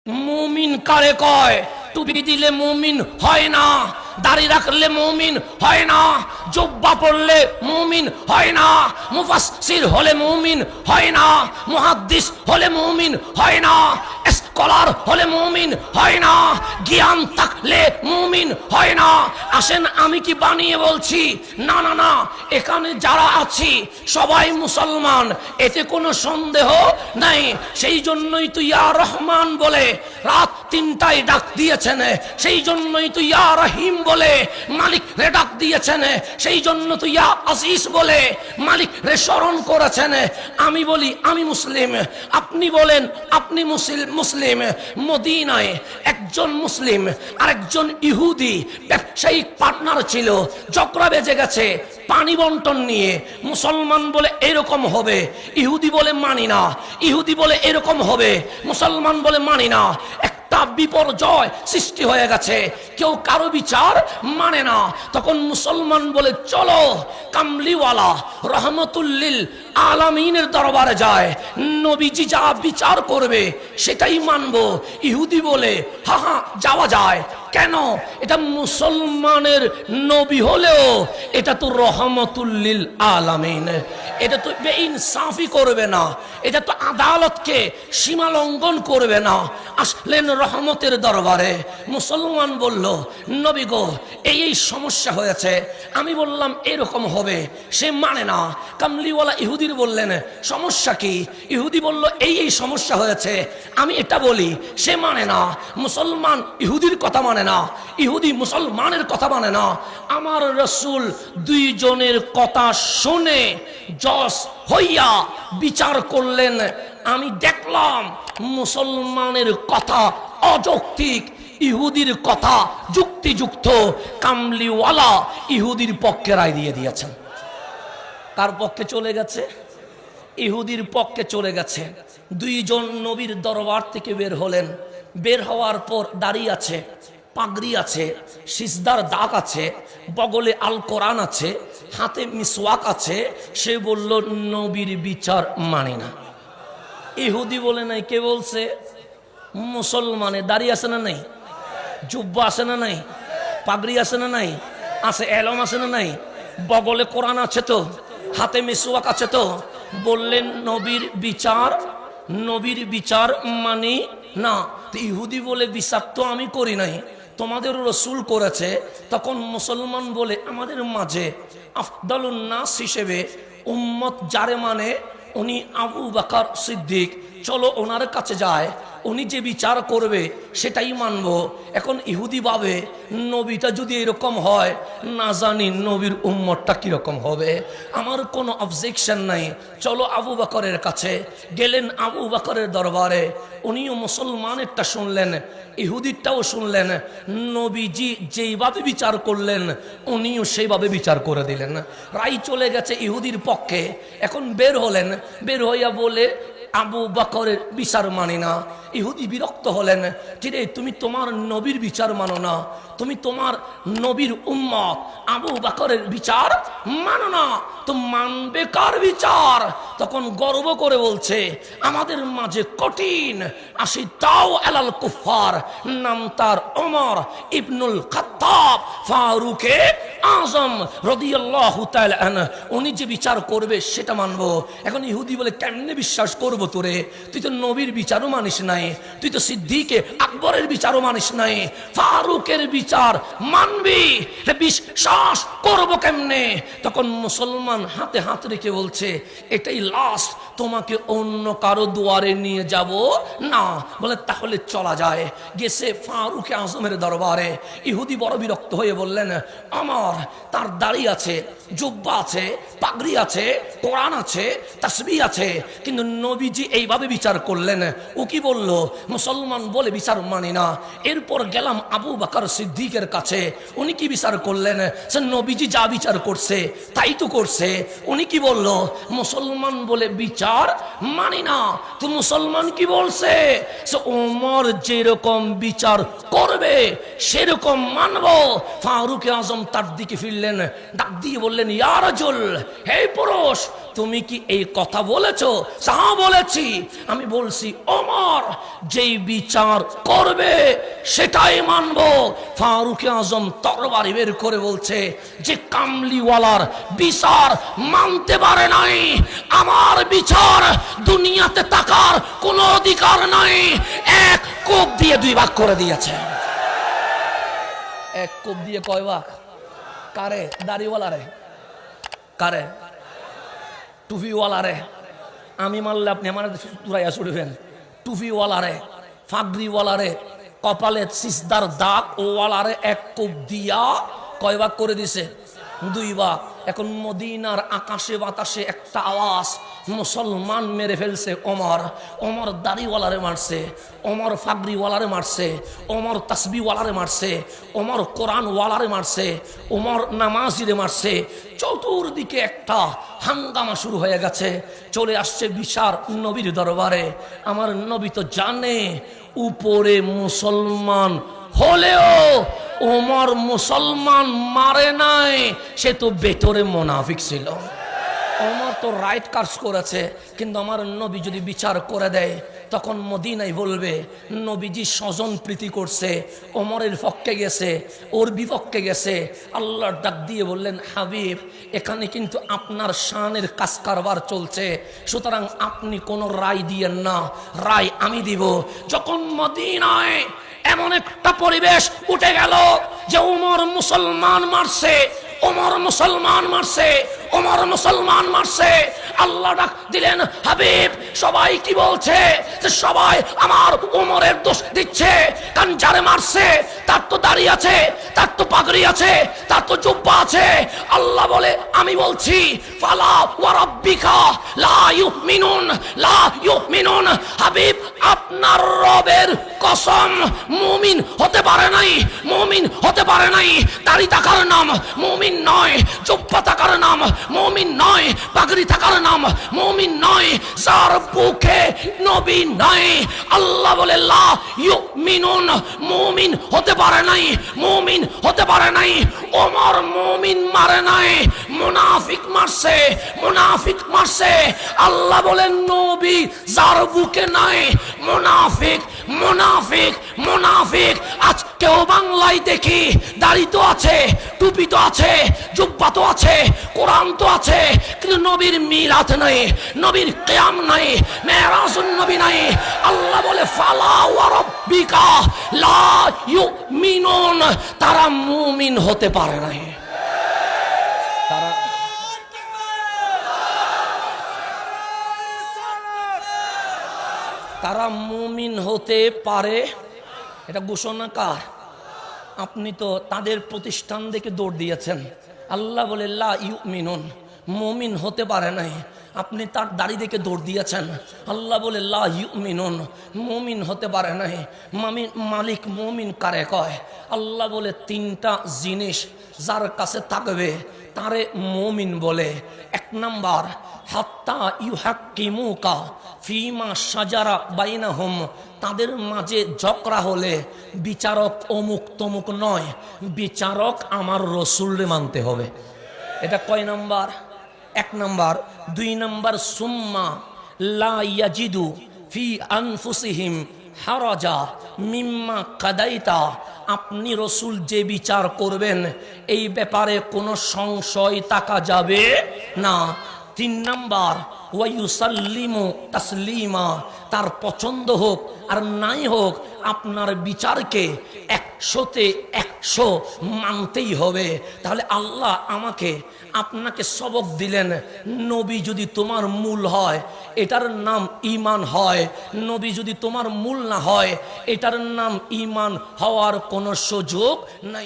মুমিন কারে কয়? টুপি দিলে মুমিন হয় না, দাড়ি রাখলে মুমিন হয় না, জুব্বা পরলে মুমিন হয় না, মুফাসসির হলে মুমিন হয় না, মুহাদ্দিস হলে মুমিন হয় না, স্কলার হলে মুমিন হয় না, জ্ঞান থাকলে মুমিন হয় না। আসেন, আমি কি বানিয়ে বলছি? না না না, এখানে যারা আছি সবাই মুসলমান, এতে কোনো সন্দেহ নাই। সেই জন্যই তো ইয়া রহমান বলে রাত 3টায় ডাক দিয়েছেন, সেই জন্যই তো ইয়া রহিম বলে মালিক রে ডাক দিয়েছেন, সেই জন্য তো ইয়া আজিজ বলে মালিক রে স্মরণ করেছেন। আমি বলি আমি মুসলিম, আপনি বলেন আপনি মুসলিম। মদিনায় একজন মুসলিম আর একজন ইহুদি ব্যবসায়িক পার্টনার ছিল, ঝগড়া বেজে গেছে পানি বন্টন নিয়ে। মুসলমান বলে এরকম হবে, ইহুদি বলে মানি না, ইহুদি বলে এরকম হবে, মুসলমান বলে মানি না। একটা বিপর্যয় সৃষ্টি হয়ে গেছে, কেউ কারো বিচার মানে না। তখন মুসলমান বলে চলো কামলিওয়ালা রহমতুল্লিল আলামিনের দরবারে যায়, নবীজি যা বিচার করবে সেটাই মানবো। ইহুদি বলে হা হা যাওয়া যায়। কেন? এটা মুসলমানের নবী হলেও এটা তো রহমতুল্লিল আলামিন, এটা তো বেইনসাফি করবে না, এটা তো আদালতকে সীমা লঙ্ঘন করবে না। আসলেন রহমতের দরবারে, মুসলমান বলল নবী গো এই এই সমস্যা হয়েছে। আমি বললাম এরকম হবে, সে মানে না। কামলিওয়ালা ইহুদির বললেন সমস্যা কি? ইহুদি বলল এই এই সমস্যা হয়েছে। আমি এটা বলি, সে মানে না। মুসলমান ইহুদির কথা মানে না, ইহুদি মুসলমানের কথা মানে না। আমার রাসূল দুইজনের কথা শুনে জজ হইয়া বিচার করলেন। আমি দেখলাম মুসলমানের কথা অযৌক্তিক, ইহুদির কথা যুক্তিযুক্ত। কামলিওয়ালা ইহুদির পক্ষে রায় দিয়ে দিয়েছেন। কার পক্ষে চলে গেছে? ইহুদির পক্ষে চলে গেছে। দুইজন নবীর দরবার থেকে বের হলেন। বের হওয়ার পর দাড়ি আছে, পাগড়ি আছে, সিজদার দাগ আছে, বগলে আল কোরআন আছে, হাতে মিসওয়াক আছে। সে বলল নবীর বিচার মানি না। ইহুদি বলে নাই। কে বলছে? মুসলমানে দাড়ি আছে না নাই? জুব্বা আছে না নাই? পাগড়ি আছে না নাই? আছে। এলম আছে না নাই? বগলে কোরআন আছে তো, হাতে মিসওয়াক আছে তো। বললেন নবীর বিচার মানি না। ইহুদি বলে বিচার তো আমি করি নাই, তোমাদের রাসূল করেছে। তখন মুসলমান বলে আমাদের মাঝে আফদালুন নাস হিসেবে উম্মত যারে মানে উনি আবু বকর সিদ্দিক, চলো ওনার কাছে যায়, উনি যে বিচার করবে সেটাই মানবো। এখন ইহুদি ভাবে নবীটা যদি এরকম হয়, না জানি নবীর উম্মতটা কিরকম হবে। আমার কোনো অবজেকশন নাই, চলো আবু বকরের কাছে। গেলেন আবু বকরের দরবারে, উনিও মুসলমানেরটা শুনলেন, ইহুদিরটাও শুনলেন। নবীজি যেইভাবে বিচার করলেন উনিও সেইভাবে বিচার করে দিলেন। রায় চলে গেছে ইহুদির পক্ষে। এখন বের হলেন, বের হইয়া বলে আবু বকরের বিচার মানি না। ইহুদি বিরক্ত হলেন, কিরে তুমি তোমার নবীর বিচার মানো না, তুমি তোমার নবীর উম্মত, আবু বকরের বিচার মানো না, তো মানবে কার বিচার? তখন গর্ব করে বলছে আমাদের মাঝে কঠিন আশিদ্দাউ আলাল কুফার, নাম তার ওমর ইবনুল খাত্তাব ফারুকে আজম রাদিয়াল্লাহু তাআলা আনহু, উনি যে বিচার করবে সেটা মানবো। এখন ইহুদি বলে কেমনে বিশ্বাস করবো তোরে? তুই তো নবীর বিচারও মানিস নাই, তুই তো সিদ্দিকে আকবরের বিচারও মানিস নাই, ফারুকের বিচার মানবি, বিশ্বাস করবো কেমনে? তখন মুসলমান হাতে হাত রেখে বলছে এটাই লাস্ট, তোমাকে অন্য কারো দুয়ারে নিয়ে যাব না। বলে তাহলে চলা যায়। গেছে ফারুকে আজমের দরবারে। ইহুদি বড় বিরক্ত হয়ে বললেন আমার তার দাড়ি আছে, জুব্বা আছে, পাগড়ি আছে, কোরআন আছে, তাসবিহ আছে, কিন্তু নবীজি এইভাবে বিচার করলেন। ও কি বলল? মুসলমান বলে বিচার মানি না। এরপর গেলাম আবু বকর সিদ্দিকের কাছে, উনি কি বিচার করলেন? সে নবীজি যা বিচার করছে তাই তো করছে। উনি কি বলল? মুসলমান বলে বিচার মানি না। তো মুসলমান কি বলছে? সে ওমর যেরকম বিচার করবে সেরকম মানব। মানবো। ফারুক আজম তার দিকে ফিরলেন, ডাক দিয়ে বললেন, ইয়া রাজুল, হে পুরুষ, তুমি কি এই কথা বলেছো? হ্যাঁ বলেছি। আমি বলছি ওমর যেই বিচার করবে সেটাই মানবো। ফারুক আজম তরবারি বের করে বলছে যে কামলিওয়ালার বিচার মানতে পারে নাই, আমার বিচার দুনিয়াতে তাকার কোনো অধিকার নাই। এক কোপ দিয়ে দুই ভাগ করে দিয়েছে। এক কোপ দিয়ে কয় ভাগ? কারে? দাড়িওয়ালারে? কারে? টুপিওয়ালারে? আমি মারলে আপনি আমার তুরাইয়া ছুড়বেন। টুপিওয়ালারে, ফাগরিওয়ালারে, কপালে সিজদার দাগ ওয়ালারে এক কোপ দিয়া কয় ভাগ করে দিছে? দুই ভাগ। এখন মদিনার আকাশে বাতাসে একটা আওয়াজ, মুসলমান মেরে ফেলছে ওমর। ওমর দাড়িওয়ালারে মারছে, ওমর ফাগরিওয়ালারে মারছে, ওমর তাসবিওয়ালারে মারছে, ওমর কোরআনওয়ালারে মারছে, ওমর নামাজিরে মারছে। চতুর্দিকে একটা হাঙ্গামা শুরু হয়ে গেছে। চলে আসছে বিচার নবীর দরবারে। আমার নবী তো জানে উপরে মুসলমান হলেও ওমর মুসলমান মারে নাই, সে তো ভেতরে মুনাফিক ছিল। ওমর তো রাইট কাজ করেছে, কিন্তু আমার নবী যদি বিচার করে দেয় তখন মদিনায় বলবে নবীজি স্বজন প্রীতি করছে, ওমরের পক্ষে গেছে, ওর বিপক্ষে গেছে। আল্লাহ ডাক দিয়ে বললেন, হাবিব, এখানে কিন্তু আপনার শানের কাজ কারবার চলছে, সুতরাং আপনি কোনো রায় দিয়েন না, রায় আমি দিব। যখন মদিনায় এমন একটা পরিবেশ উঠে গেল যে ওমর মুসলমান মারছে, ওমর মুসলমান মারছে, ওমর মুসলমান মারছে, আল্লাহ ডাক দিলেন, হাবিব, সবাই কি বলছে? যে সবাই আমার ওমরের দোষ দিচ্ছে। কারণ যারে মারছে তার তো দাড়ি আছে, তার তো পাগড়ি আছে, তার তো জুব্বা আছে। আল্লাহ বলে, আমি বলছি, ফালা ওয়া রাব্বিকা লা ইউমিনুন, লা ইউমিনুন। হাবিব, আপনার রবের কসম, মুমিন হতে পারে নাই, মুমিন হতে পারে নাই। দাড়ি থাকার নাম মুমিন নয়, জুব্বা থাকার নাম মুমিন নয়, পাগড়ি থাকার নাম মুমিন নয়, যার বুকে নবী নাই। আল্লাহ বলে, লা ইউমিনুন, মুমিন হতে পারে নাই, মুমিন হতে পারে নাই। ওমর মুমিন মারে নাই, মুনাফিক মারছে, মুনাফিক মারছে। আল্লাহ বলেন, নবী যার বুকে নাই, মুনাফিক, মুনাফিক, মুনাফিক। আজকেও বাংলায় দেখি দাড়ি তো আছে, টুপি তো আছে, জুব্বা তো আছে, কোরআন তো আছে, কিন্তু নবীর মিলাদ নাই, নবীর কিয়াম নাই, মেরাজুন নবী নাই। আল্লাহ বলে, ফালা ওয়া রাব্বিকা লা ইউমিনুন, তারা মুমিন হতে পারে নাই। তারা মুমিন হতে পারে, এটা ঘোষণা কার? আপনি তো তাদের প্রতিষ্ঠান দেখে দৌড় দিয়েছেন। আল্লাহ বলে, লা ইউমিনুন, মুমিন হতে পারে নাই। আপনি তার দাড়ি দেখে দৌড় দিয়েছেন। আল্লাহ বলে, লা ইউমিনুন, মুমিন হতে পারে নাই। মালিক মুমিন কারে কয়? আল্লাহ বলে, তিনটা জিনিস যার কাছে থাকবে তারে মুমিন বলে। এক নাম্বার, হাত্তা ইউহাক্কিমুকা ফিমা শাজারা বাইনাহুম, তাদের মাঝে ঝগড়া হলে বিচারক অমুক তমুক নয়, বিচারক আমার রসুলরে মানতে হবে। এটা কয় নাম্বার? এক নাম্বার। দুই নাম্বার, সুম্মা লা ইয়াজিদু ফি আনফুসিহিম হারাজা মিম্মা কাদাইতা, আপনি রসুল যে বিচার করবেন এই ব্যাপারে কোনো সংশয় থাকা যাবে না। তিন নাম্বার, ওয়ায়ুসাল্লিমু তাসলিমা, তার পছন্দ হোক আর নাই হোক আপনার বিচারকে 100তে 100 মানতেই হবে। তাহলে আল্লাহ আমাকে আপনাকে সবক দিলেন, নবী যদি তোমার মূল হয় এটার নাম ঈমান হয়, নবী যদি তোমার মূল না হয় এটার নাম ঈমান হওয়ার কোনো সুযোগ নাই।